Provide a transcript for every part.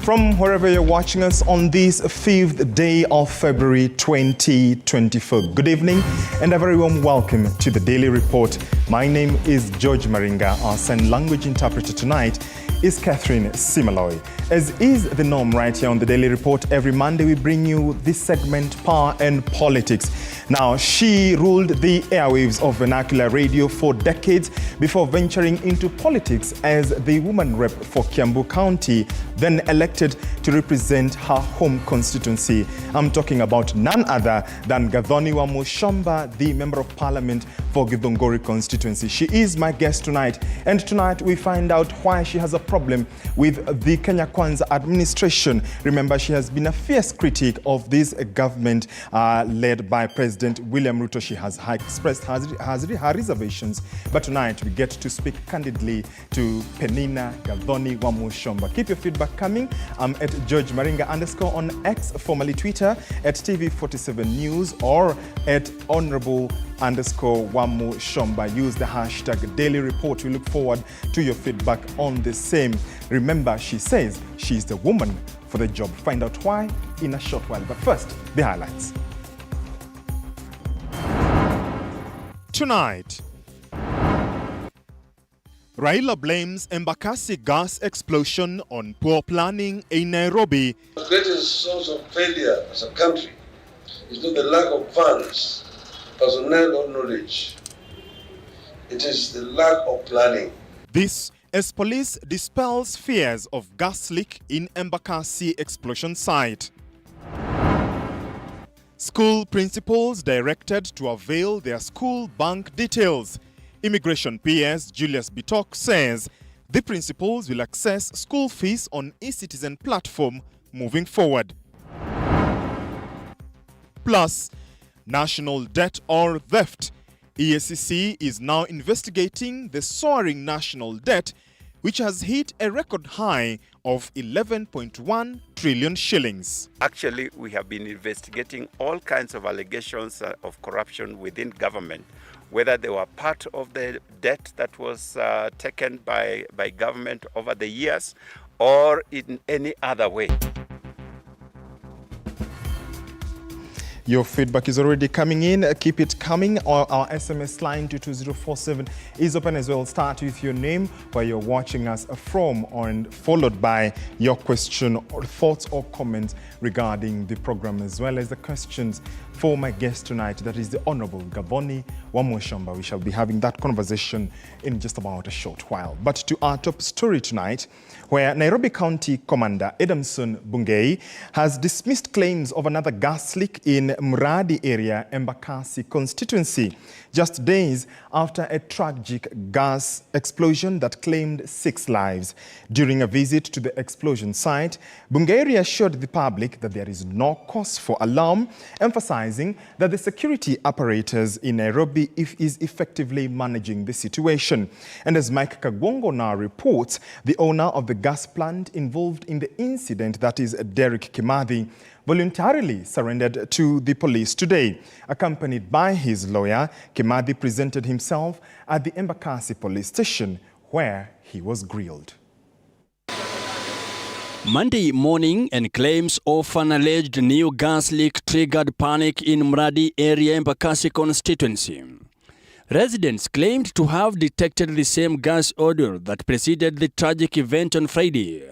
From wherever you're watching us on this 5th day of February 2024. Good evening and a very warm welcome to the Daily Report. My name is George Maringa. Our sign language interpreter tonight is Catherine Simaloy. As is the norm right here on the Daily Report, every Monday we bring you this segment, Power and Politics. Now, she ruled the airwaves of vernacular radio for decades before venturing into politics as the woman rep for Kiambu County, then elected to represent her home constituency. I'm talking about none other than Gathoni wa Mushomba, the Member of Parliament for Githunguri constituency. She is my guest tonight, and tonight we find out why she has a problem with the Kenya Kwanza administration. Remember, she has been a fierce critic of this government led by President William Ruto. She has expressed her reservations, but tonight we get to speak candidly to Penina Gathoni wa Mushomba. Keep your feedback coming. I'm at George Maringa _ on X, formerly Twitter, at TV47 News, or at Honorable _ Wamu Shomba. Use the hashtag Daily Report. We look forward to your feedback on the same. Remember, she says she's the woman for the job. Find out why in a short while. But first, the highlights. Tonight, Raila blames Embakasi gas explosion on poor planning in Nairobi. The greatest source of failure as a country is not the lack of funds, personnel or knowledge. It is the lack of planning. This as police dispels fears of gas leak in Embakasi explosion site. School principals directed to avail their school bank details. Immigration PS Julius Bitok says the principals will access school fees on e-Citizen platform moving forward. Plus, national debt or theft. EACC is now investigating the soaring national debt, which has hit a record high of 11.1 trillion shillings. Actually, we have been investigating all kinds of allegations of corruption within government, whether they were part of the debt that was taken by government over the years or in any other way. Your feedback is already coming in. Keep it coming. Our SMS line to 2047 is open as well. Start with your name, where you're watching us from, and followed by your question or thoughts or comments regarding the program, as well as the questions for my guest tonight, that is the Honorable Gathoni wa Mushomba. We shall be having that conversation in just about a short while. But to our top story tonight, where Nairobi County Commander Adamson Bungei has dismissed claims of another gas leak in Miraa area, Embakasi constituency, just days after a tragic gas explosion that claimed 6 lives. During a visit to the explosion site, Bungei assured the public that there is no cause for alarm, emphasizing that the security apparatus in Nairobi is effectively managing the situation. And as Mike Kagwongo now reports, the owner of the gas plant involved in the incident, that is Derek Kimathi, voluntarily surrendered to the police today. Accompanied by his lawyer, Kimathi presented himself at the Embakasi police station, where he was grilled. Monday morning, and claims of an alleged new gas leak triggered panic in Miraa area, Embakasi constituency. Residents claimed to have detected the same gas odor that preceded the tragic event on Friday,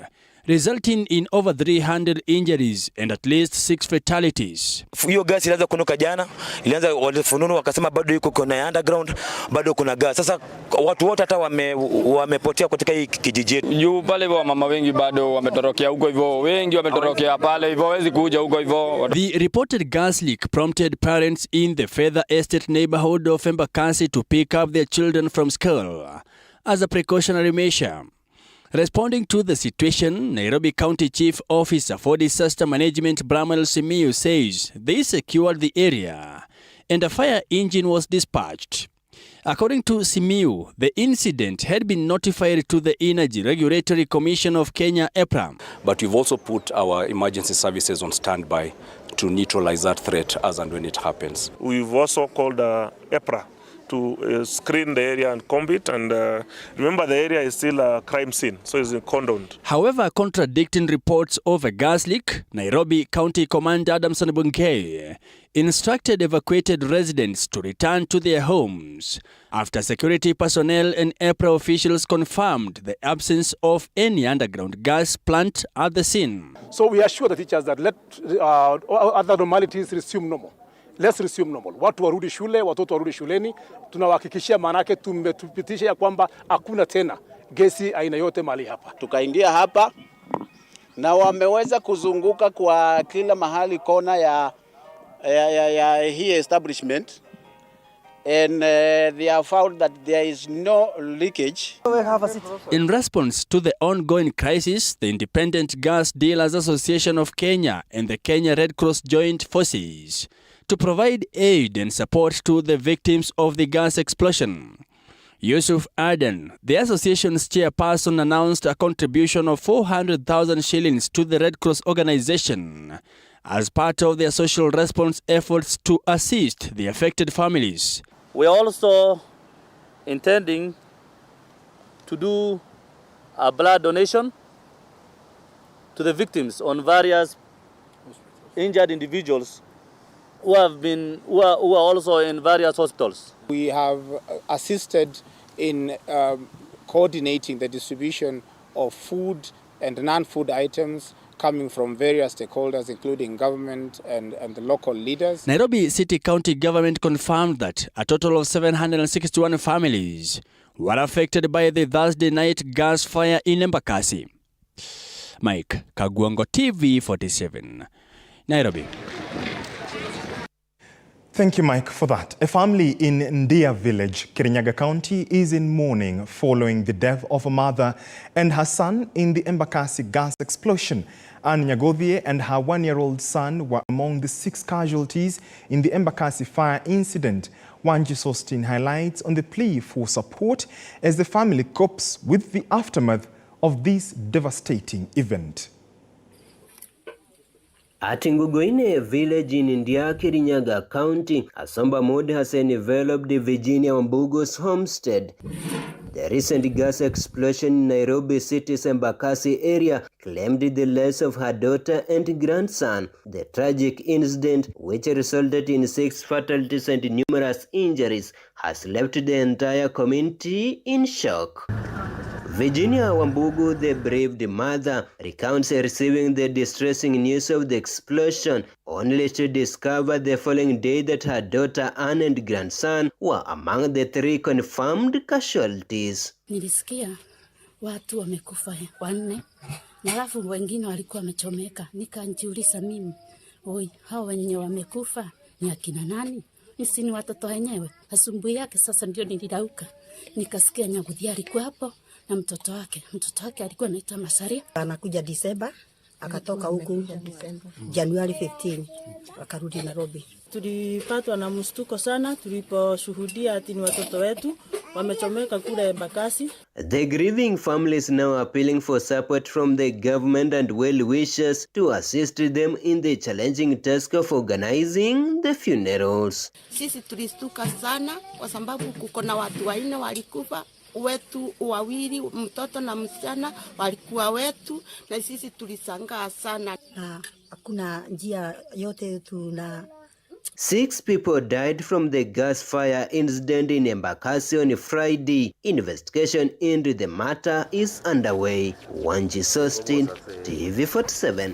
resulting in over 300 injuries and at least 6 fatalities. Hiyo gas ilianza kunuka jana, ilianza walifununu wakasema bado yuko kuna underground, bado kuna gas. Sasa watu wote hata wamepotea katika hii kijiji. Yu pale wa mama wengi bado wametorokea huko hivyo, wengi wametorokea pale hivyo, hawezi kuja huko hivyo. The reported gas leak prompted parents in the Feather Estate neighborhood of Embakasi to pick up their children from school as a precautionary measure. Responding to the situation, Nairobi County Chief Officer for Disaster Management Bramwell Simiyu says they secured the area and a fire engine was dispatched. According to Simiyu, the incident had been notified to the Energy Regulatory Commission of Kenya, EPRA. But we've also put our emergency services on standby to neutralize that threat as and when it happens. We've also called EPRA to screen the area and comb it. And remember, the area is still a crime scene, so it's condoned. However, contradicting reports of a gas leak, Nairobi County Commander Adamson Bungei instructed evacuated residents to return to their homes after security personnel and EPRA officials confirmed the absence of any underground gas plant at the scene. So we assure the teachers that let other normalities resume normal. Let's resume normal. Watu warudi shule, watoto warudi shuleni. Tunawahakikishia, manake tumetupitisha ya kwamba hakuna tena gesi aina yote mali hapa. Tukaingia hapa na wameweza kuzunguka kwa kila mahali kona ya hii establishment, and they have found that there is no leakage. In response to the ongoing crisis, the Independent Gas Dealers Association of Kenya and the Kenya Red Cross joined forces to provide aid and support to the victims of the gas explosion. Yusuf Aden, the association's chairperson, announced a contribution of 400,000 shillings to the Red Cross organization as part of their social response efforts to assist the affected families. We are also intending to do a blood donation to the victims on various injured individuals who are also in various hospitals. We have assisted in coordinating the distribution of food and non-food items coming from various stakeholders, including government and the local leaders. Nairobi City County government confirmed that a total of 761 families were affected by the Thursday night gas fire in Embakasi. Mike Kagwango, TV47, Nairobi. Thank you, Mike, for that. A family in Ndia village, Kirinyaga County, is in mourning following the death of a mother and her son in the Embakasi gas explosion. Anne Nyagodhie and her one-year-old son were among the 6 casualties in the Embakasi fire incident. Wanji Sostin highlights on the plea for support as the family copes with the aftermath of this devastating event. At Ngugoine village in India, Kirinyaga County, a somber mood has enveloped Virginia Wambugo's homestead. The recent gas explosion in Nairobi City's Embakasi area claimed the lives of her daughter and grandson. The tragic incident, which resulted in 6 fatalities and numerous injuries, has left the entire community in shock. Virginia Wambugu, the bereaved mother, recounts receiving the distressing news of the explosion, only to discover the following day that her daughter Anne and grandson were among the 3 confirmed casualties. Nilisikia watu wamekufa 4, na alafu wengine walikuwa wamechomeka. Nikajiuliza mimi, oi, hao wenye wamekufa ni akina nani? Nisi ni watoto wenyewe. Asubuhi yake sasa ndio nilirauka. Nikasikia Nyagodhie alikuwa hapo na mtoto wake. Mtoto wake alikuwa anaitwa Masaria. Anakuja Disemba, akatoka huku Januari 15, akarudi Nairobi. Tulipatwa na mshtuko sana tuliposhuhudia ati ni watoto wetu wamechomeka kule Embakasi. The grieving family is now appealing for support from the government and well-wishers to assist them in the challenging task of organizing the funerals. Sisi tulistuka sana kwa sababu kuko na watu 4 walikufa. Wetu 2, mtoto na msichana walikuwa wetu, na sisi tulisangaa sana. Hakuna njia yote tuna 6 people died from the gas fire incident in Embakasi on Friday. Investigation into the matter is underway. Wanji Sostin, TV47.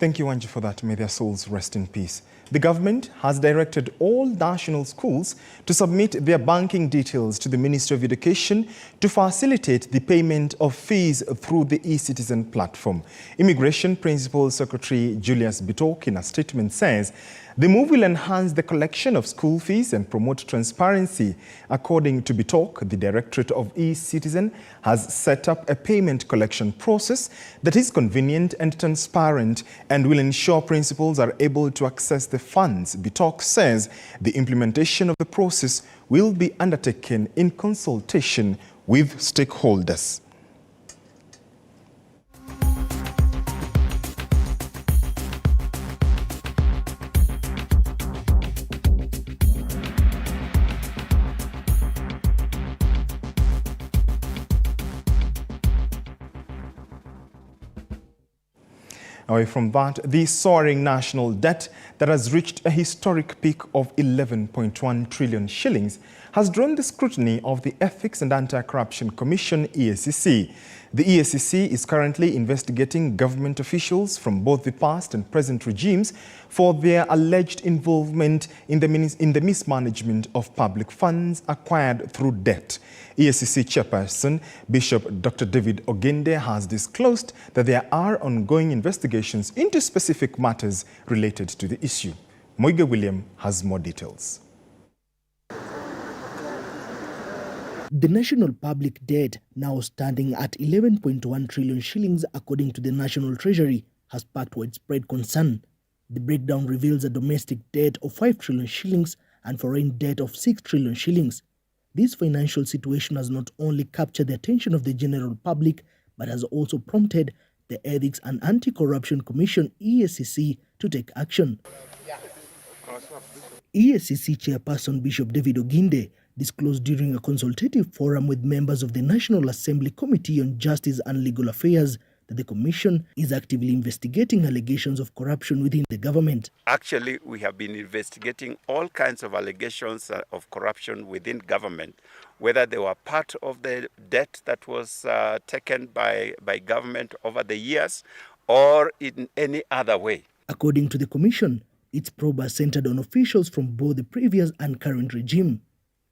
Thank you, Wanji, for that. May their souls rest in peace. The government has directed all national schools to submit their banking details to the Ministry of Education to facilitate the payment of fees through the e-Citizen platform. Immigration Principal Secretary Julius Bitok, in a statement, says the move will enhance the collection of school fees and promote transparency. According to Bitok, the Directorate of e-Citizen has set up a payment collection process that is convenient and transparent and will ensure principals are able to access the funds. Bitok says the implementation of the process will be undertaken in consultation with stakeholders. Away from that, the soaring national debt that has reached a historic peak of 11.1 trillion shillings has drawn the scrutiny of the Ethics and Anti-Corruption Commission, EACC. The EACC is currently investigating government officials from both the past and present regimes for their alleged involvement in the mismanagement of public funds acquired through debt. EACC chairperson Bishop Dr. David Ogende has disclosed that there are ongoing investigations into specific matters related to the issue. Moiga William has more details. The national public debt, now standing at 11.1 trillion shillings according to the National Treasury, has sparked widespread concern. The breakdown reveals a domestic debt of 5 trillion shillings and foreign debt of 6 trillion shillings. This financial situation has not only captured the attention of the general public, but has also prompted the Ethics and Anti-Corruption Commission, EACC, to take action. EACC chairperson Bishop David Ogende disclosed during a consultative forum with members of the National Assembly Committee on Justice and Legal Affairs that the Commission is actively investigating allegations of corruption within the government. Actually, we have been investigating all kinds of allegations of corruption within government, whether they were part of the debt that was taken by government over the years or in any other way. According to the Commission, its probe has centered on officials from both the previous and current regime.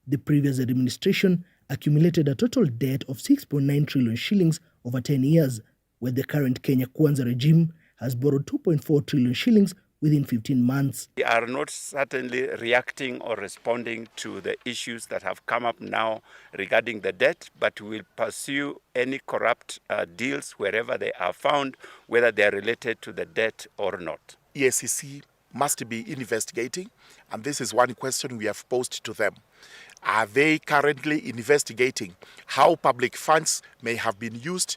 The previous administration accumulated a total debt of 6.9 trillion shillings over 10 years, where the current Kenya Kwanza regime has borrowed 2.4 trillion shillings within 15 months. We are not certainly reacting or responding to the issues that have come up now regarding the debt, but we will pursue any corrupt deals wherever they are found, whether they are related to the debt or not. EACC must be investigating, and this is one question we have posed to them. Are they currently investigating how public funds may have been used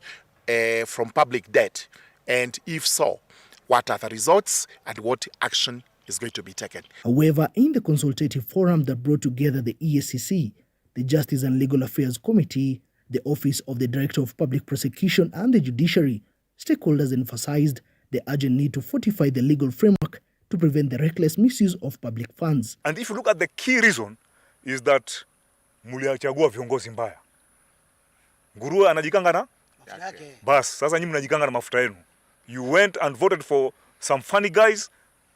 from public debt? And if so, what are the results and what action is going to be taken? However, in the consultative forum that brought together the EACC, the Justice and Legal Affairs Committee, the Office of the Director of Public Prosecution and the Judiciary, stakeholders emphasized the urgent need to fortify the legal framework to prevent the reckless misuse of public funds. And if you look at the key reason is that muliachagua viongozi mbaya. Nguruwe anajikanga na bas, sasa nyinyi mnajikanga na mafuta yenu. You went and voted for some funny guys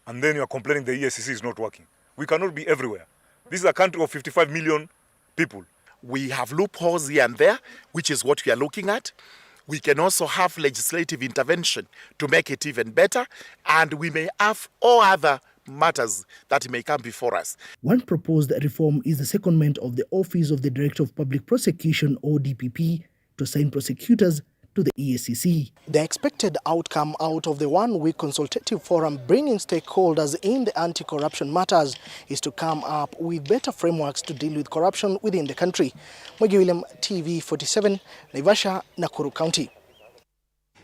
and then you are complaining the EACC is not working. We cannot be everywhere. This is a country of 55 million people. We have loopholes here and there, which is what we are looking at. We can also have legislative intervention to make it even better, and we may have all other matters that may come before us. One proposed reform is the secondment of the Office of the Director of Public Prosecution, or DPP, to assign prosecutors to the EACC. The expected outcome out of the one-week consultative forum bringing stakeholders in the anti-corruption matters is to come up with better frameworks to deal with corruption within the country. Moiga William, TV47, Naivasha, Nakuru County.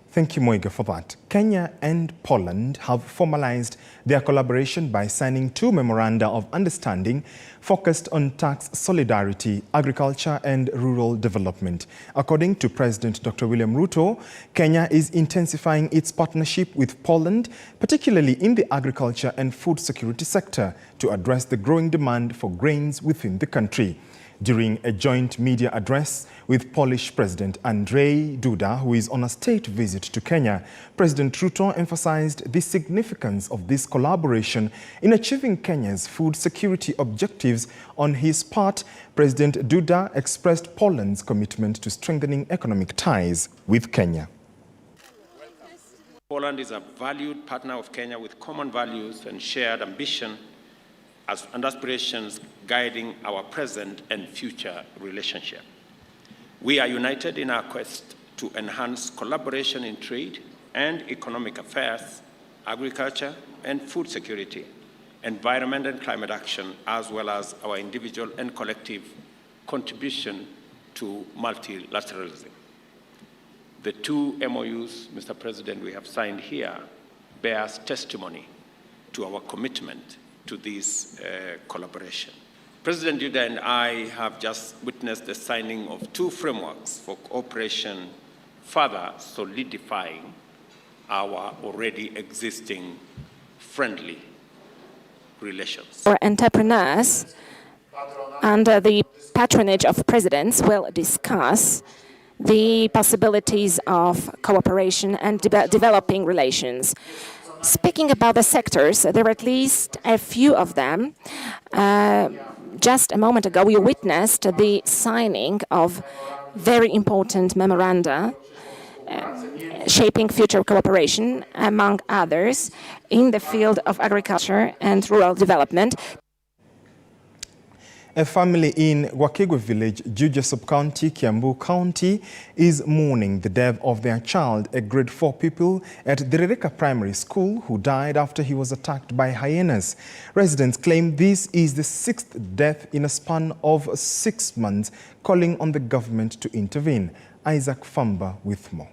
Thank you, Moiga, for that. Kenya and Poland have formalized their collaboration by signing 2 memoranda of understanding focused on tax solidarity, agriculture and rural development. According to President Dr. William Ruto, Kenya is intensifying its partnership with Poland, particularly in the agriculture and food security sector, to address the growing demand for grains within the country. During a joint media address with Polish President Andrzej Duda, who is on a state visit to Kenya, President Ruto emphasized the significance of this collaboration in achieving Kenya's food security objectives. On his part, President Duda expressed Poland's commitment to strengthening economic ties with Kenya. Poland is a valued partner of Kenya with common values and shared ambition and aspirations guiding our present and future relationship. We are united in our quest to enhance collaboration in trade and economic affairs, agriculture and food security, environment and climate action, as well as our individual and collective contribution to multilateralism. The 2 MOUs, Mr. President, we have signed here bears testimony to our commitment to this collaboration. President Juja and I have just witnessed the signing of 2 frameworks for cooperation, further solidifying our already existing friendly relations. For entrepreneurs, under the patronage of presidents, will discuss the possibilities of cooperation and developing relations. Speaking about the sectors, there are at least a few of them. Just a moment ago, we witnessed the signing of very important memoranda shaping future cooperation, among others, in the field of agriculture and rural development. A family in Wakegwe village, Juja sub-county, Kiambu County, is mourning the death of their child, a grade 4 pupil at the Rireka Primary School who died after he was attacked by hyenas. Residents claim this is the 6th death in a span of 6 months, calling on the government to intervene. Isaac Famba with more.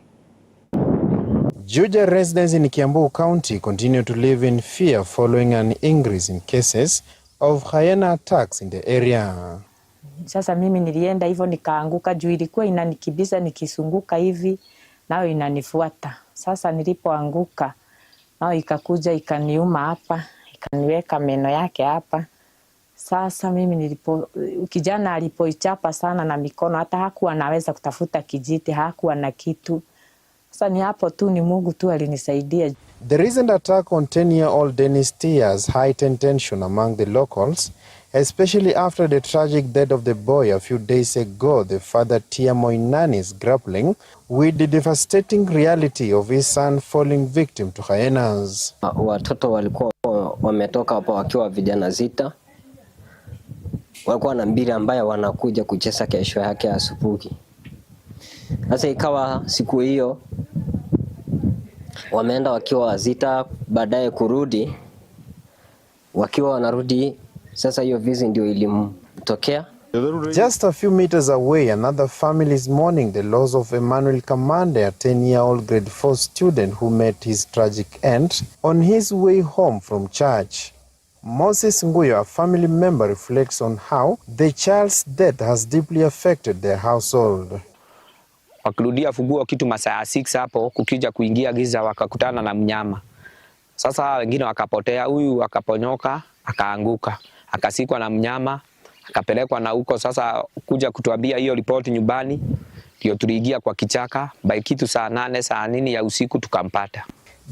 Juja residents in Kiambu County continue to live in fear following an increase in cases of hyena attacks in the area. Sasa mimi nilienda hivyo nikaanguka juu ilikuwa inanikibisa nikisunguka hivi nao inanifuata. Sasa nilipoanguka nao ikakuja ikaniuma hapa, ikaniweka meno yake hapa. Sasa mimi kijana alipoichapa sana na mikono hata hakuwa anaweza kutafuta kijiti, hakuwa na kitu. Sasa ni hapo tu ni Mungu tu alinisaidia. The recent attack on 10-year-old Dennis T has heightened tension among the locals, especially after the tragic death of the boy a few days ago. The father Tia Moinani is grappling with the devastating reality of his son falling victim to hyenas. Watoto walikuwa wametoka hapo wakiwa vijana sita. Walikuwa na mbili ambaye wanakuja kucheza kesho yake asubuhi. Sasa ikawa siku hiyo wameenda wakiwa wazita, baadaye kurudi wakiwa wanarudi. Sasa hiyo vizi ndio ilimtokea. Just a few meters away, another family is mourning the loss of Emmanuel Kamande, a 10-year-old grade 4 student who met his tragic end on his way home from church. Moses Nguyo, a family member, reflects on how the child's death has deeply affected their household. Wakirudia fugua kitu masaa 6 hapo kukija kuingia giza wakakutana na mnyama. Sasa wengine wakapotea, huyu akaponyoka, akaanguka, akasikwa na mnyama, akapelekwa na huko. Sasa kuja kutuambia hiyo ripoti nyumbani, ndio tuliingia kwa kichaka, by kitu saa 8 saa 9 ya usiku tukampata.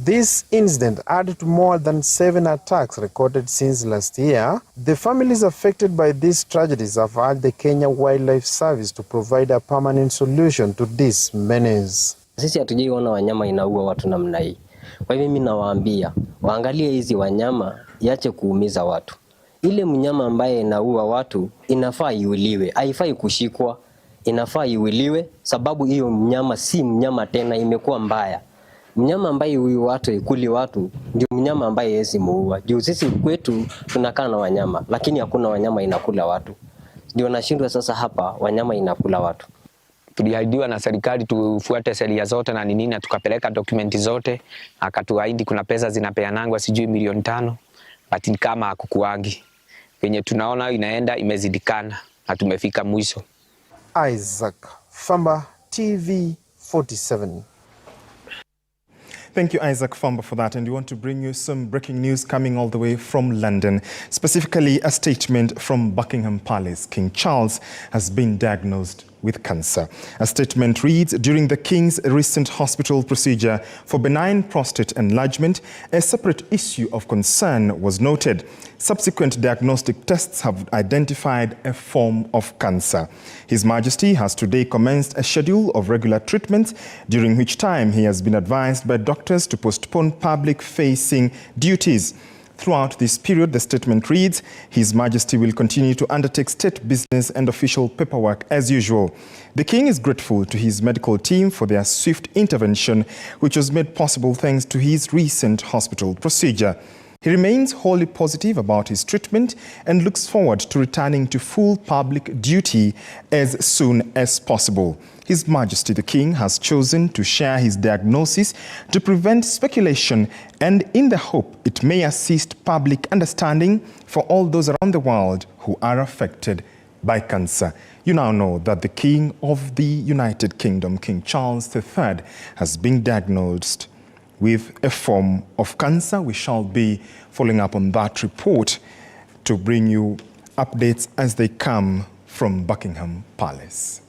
This incident added to more than 7 attacks recorded since last year. The families affected by these tragedies have urged the Kenya Wildlife Service to provide a permanent solution to this menace. Sisi hatujaiona wanyama inaua watu namna hii. Kwa hivyo mimi nawaambia, waangalie hizi wanyama iache kuumiza watu. Ile mnyama ambaye inaua watu inafaa iuliwe, haifai kushikwa, inafaa iuliwe sababu hiyo mnyama si mnyama tena, imekuwa mbaya. Mnyama ambaye huyu watu ikuli watu ndio mnyama ambaye yezi muua. Juu sisi kwetu tunakaa na wanyama lakini hakuna wanyama inakula watu. Ndio nashindwa sasa hapa wanyama inakula watu. Tuliahidiwa na serikali tufuate sheria zote na nini, na tukapeleka dokumenti zote, akatuahidi kuna pesa zinapeanangwa sijui milioni 5, but kama hakukuagi. Venye tunaona inaenda imezidikana na tumefika mwisho. Isaac Famba, TV47. Thank you, Isaac Famba, for that. And we want to bring you some breaking news coming all the way from London. Specifically, a statement from Buckingham Palace. King Charles has been diagnosed with cancer. A statement reads, during the King's recent hospital procedure for benign prostate enlargement, a separate issue of concern was noted. Subsequent diagnostic tests have identified a form of cancer. His Majesty has today commenced a schedule of regular treatment, during which time he has been advised by doctors to postpone public-facing duties. Throughout this period, the statement reads, His Majesty will continue to undertake state business and official paperwork as usual. The King is grateful to his medical team for their swift intervention, which was made possible thanks to his recent hospital procedure. He remains wholly positive about his treatment and looks forward to returning to full public duty as soon as possible. His Majesty the King has chosen to share his diagnosis to prevent speculation and in the hope it may assist public understanding for all those around the world who are affected by cancer. You now know that the King of the United Kingdom, King Charles III, has been diagnosed with a form of cancer. We shall be following up on that report to bring you updates as they come from Buckingham Palace.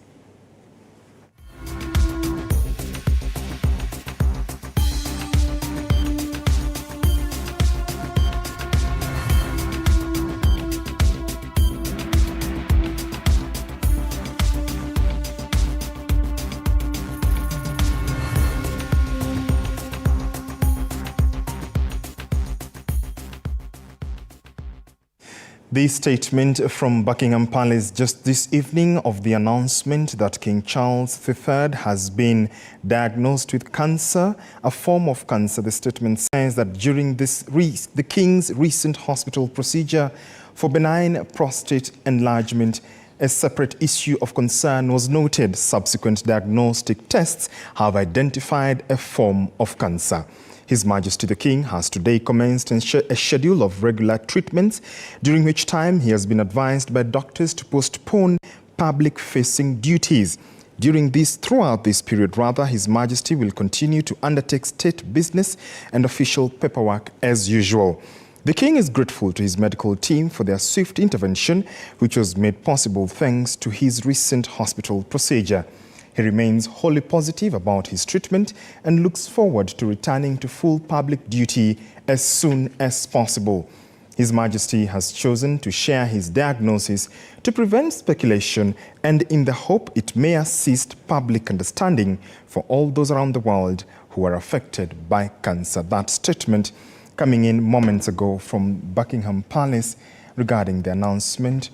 The statement from Buckingham Palace just this evening of the announcement that King Charles III has been diagnosed with cancer, a form of cancer. The statement says that during the King's recent hospital procedure for benign prostate enlargement, a separate issue of concern was noted. Subsequent diagnostic tests have identified a form of cancer. His Majesty the King has today commenced a schedule of regular treatments, during which time he has been advised by doctors to postpone public-facing duties. Throughout this period, His Majesty will continue to undertake state business and official paperwork as usual. The King is grateful to his medical team for their swift intervention, which was made possible thanks to his recent hospital procedure. He remains wholly positive about his treatment and looks forward to returning to full public duty as soon as possible. His Majesty has chosen to share his diagnosis to prevent speculation and in the hope it may assist public understanding for all those around the world who are affected by cancer. That statement coming in moments ago from Buckingham Palace regarding the announcement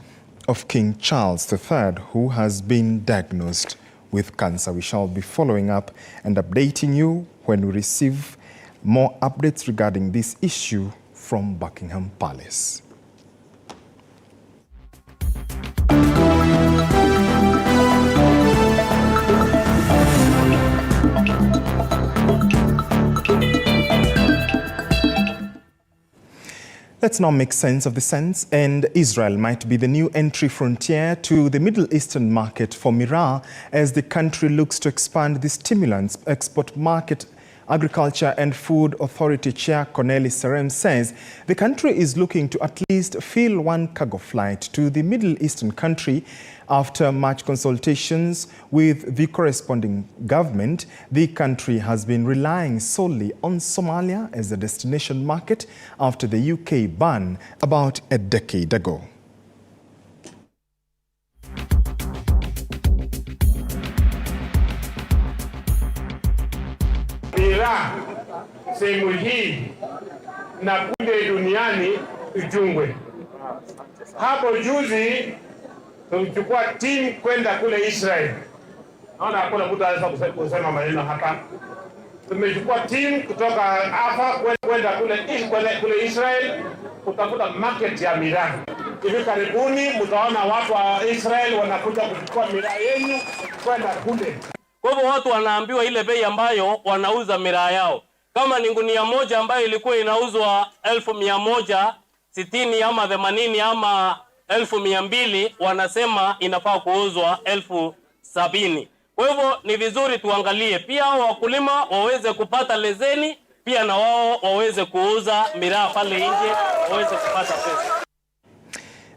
of King Charles III, who has been diagnosed with cancer. We shall be following up and updating you when we receive more updates regarding this issue from Buckingham Palace. Let's now make sense of the sense, and Israel might be the new entry frontier to the Middle Eastern market for Miraa as the country looks to expand the stimulants export market. Agriculture and Food Authority Chair Cornelis Serem says the country is looking to at least fill one cargo flight to the Middle Eastern country. After much consultations with the corresponding government, the country has been relying solely on Somalia as a destination market after the UK ban about a decade ago. Miraa sehemu hii na kunde duniani ujungwe. Hapo juzi tulichukua timu kwenda kule Israel. Naona hakuna mtu anaweza kusema maneno hapa. Tumechukua timu kutoka hapa kwenda kule Israel kutafuta market ya miraa. Hivi karibuni mtaona watu wa Israel wanakuja kuchukua miraa yenu kwenda kule. Kwa hivyo watu wanaambiwa ile bei ambayo wanauza miraa yao. Kama ni gunia moja ambayo ilikuwa inauzwa 1160 ama 80 ama 1200, wanasema inafaa kuuzwa 1070. Kwa hivyo ni vizuri tuangalie pia wakulima waweze kupata leseni, pia na wao waweze kuuza miraa pale nje, waweze kupata pesa.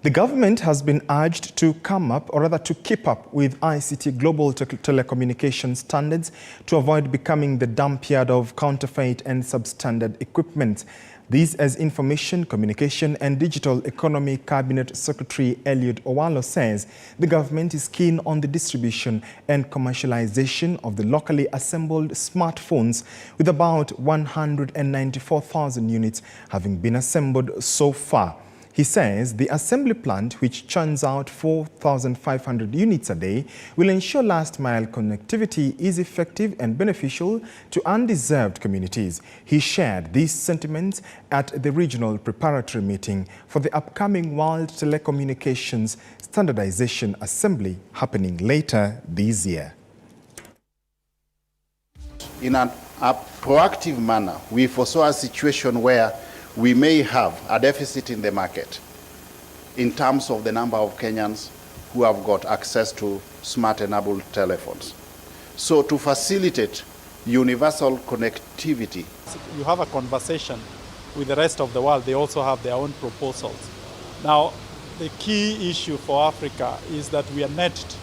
The government has been urged to come up, or rather to keep up with ICT global telecommunication standards to avoid becoming the dump yard of counterfeit and substandard equipment. This as Information, Communication and Digital Economy Cabinet Secretary Eliud Owalo says the government is keen on the distribution and commercialization of the locally assembled smartphones, with about 194,000 units having been assembled so far. He says the assembly plant, which churns out 4,500 units a day, will ensure last-mile connectivity is effective and beneficial to undeserved communities. He shared these sentiments at the regional preparatory meeting for the upcoming World Telecommunications Standardization Assembly happening later this year. In a proactive manner, we foresaw a situation where we may have a deficit in the market in terms of the number of Kenyans who have got access to smart-enabled telephones. So to facilitate universal connectivity. You have a conversation with the rest of the world, they also have their own proposals. Now, the key issue for Africa is that we are net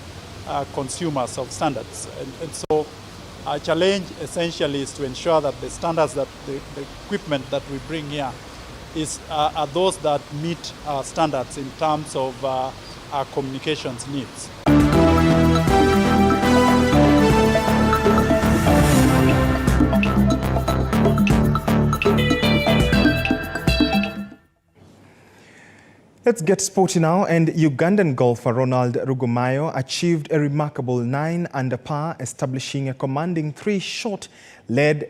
consumers of standards. And so our challenge essentially is to ensure that the standards, that the equipment that we bring here are those that meet our standards in terms of our communications needs. Let's get sporty now, and Ugandan golfer Ronald Rugumayo achieved a remarkable 9 under par, establishing a commanding 3-shot lead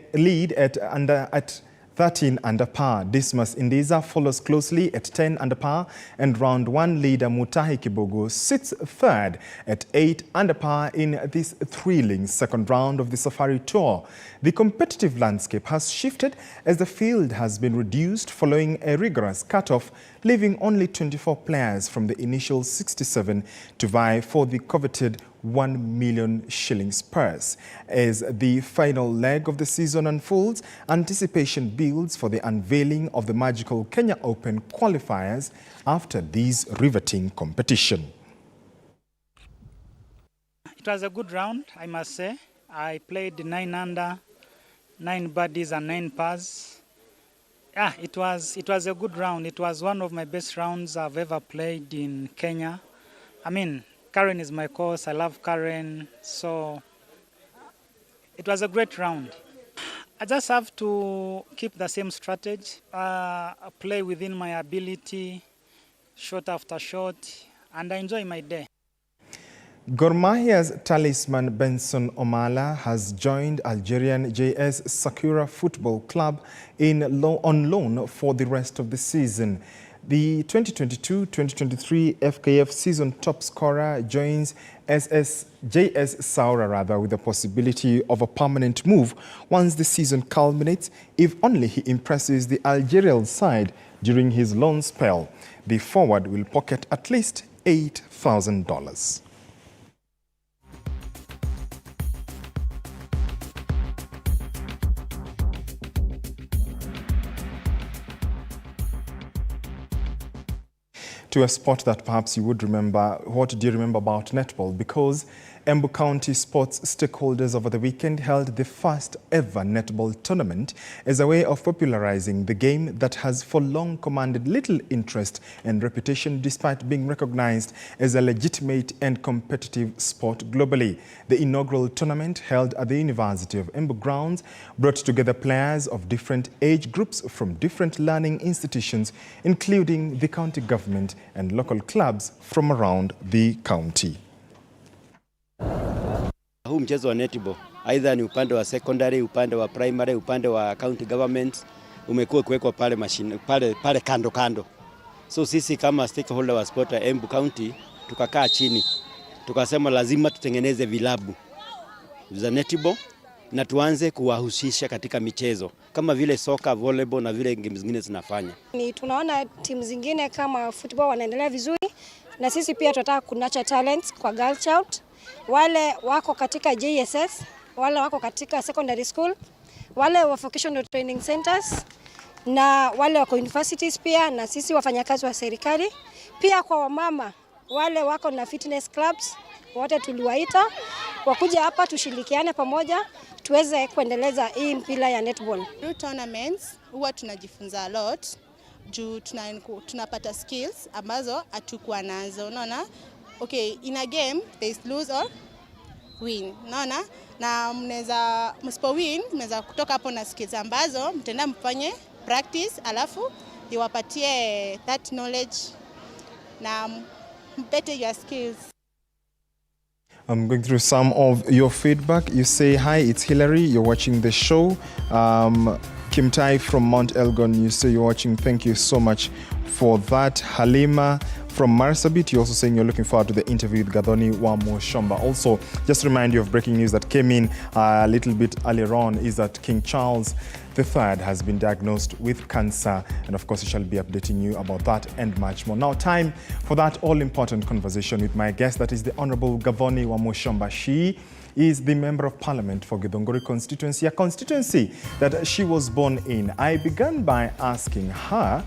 at 13 under par. Dismas Indiza follows closely at 10 under par, and round 1 leader Mutahi Kibogo sits third at 8 under par in this thrilling second round of the Safari Tour. The competitive landscape has shifted as the field has been reduced following a rigorous cutoff, leaving only 24 players from the initial 67 to vie for the coveted 1 million shillings purse. As the final leg of the season unfolds, anticipation builds for the unveiling of the magical Kenya Open qualifiers after this riveting competition. It was a good round, I must say. I played 9 under, 9 birdies and 9 pars. Yeah, it was a good round. It was one of my best rounds I've ever played in Kenya. I mean, Karen is my course. I love Karen. So it was a great round. I just have to keep the same strategy, play within my ability, shot after shot, and I enjoy my day. Gor Mahia's talisman Benson Omala has joined Algerian JS Sakura Football Club on loan for the rest of the season. The 2022-2023 FKF season top scorer joins JS Saoura with the possibility of a permanent move once the season culminates, if only he impresses the Algerian side during his loan spell. The forward will pocket at least $8,000. To a sport that perhaps you would remember. What do you remember about netball? Because Embu County sports stakeholders over the weekend held the first ever netball tournament as a way of popularizing the game that has for long commanded little interest and reputation despite being recognized as a legitimate and competitive sport globally. The inaugural tournament, held at the University of Embu grounds, brought together players of different age groups from different learning institutions, including the county government and local clubs from around the county. Huu mchezo wa netball aidha ni upande wa secondary, upande wa primary, upande wa county government umekuwa kuwekwa pale pale kando kando. So sisi kama stakeholder wa sport ya Embu County tukakaa chini tukasema lazima tutengeneze vilabu za netball na tuanze kuwahusisha katika michezo kama vile soka, volleyball na vile games zingine zinafanya. Ni tunaona timu zingine kama football wanaendelea vizuri, na sisi pia tunataka kunurture talents kwa girl child. Wale wako katika JSS, wale wako katika secondary school, wale wa vocational training centers, na wale wako universities pia, na sisi wafanyakazi wa serikali. Pia kwa wamama, wale wako na fitness clubs, wote tuliwaita wakuja hapa tushirikiane pamoja tuweze kuendeleza hii mpira ya netball. Through tournaments huwa tunajifunza a lot, juu tunapata skills ambazo hatukuwa nazo. Unaona? Okay, in a game there is lose or win. Unaona? Na msipo win, mnaweza kutoka hapo na skills ambazo mtenda mfanye practice, alafu iwapatie that knowledge na better your skills. I'm going through some of your feedback. You say, hi, it's Hillary. You're watching the show. Kim Tai from Mount Elgon, you say you're watching. Thank you so much for that. Halima from Marsabit, you're also saying you're looking forward to the interview with Gathoni Wamushomba. Also, just to remind you of breaking news that came in a little bit earlier on is that King Charles III has been diagnosed with cancer, and of course, we shall be updating you about that and much more. Now, time for that all-important conversation with my guest, that is the Honorable Gathoni Wamushomba. She is the Member of Parliament for Githunguri constituency, a constituency that she was born in. I began by asking her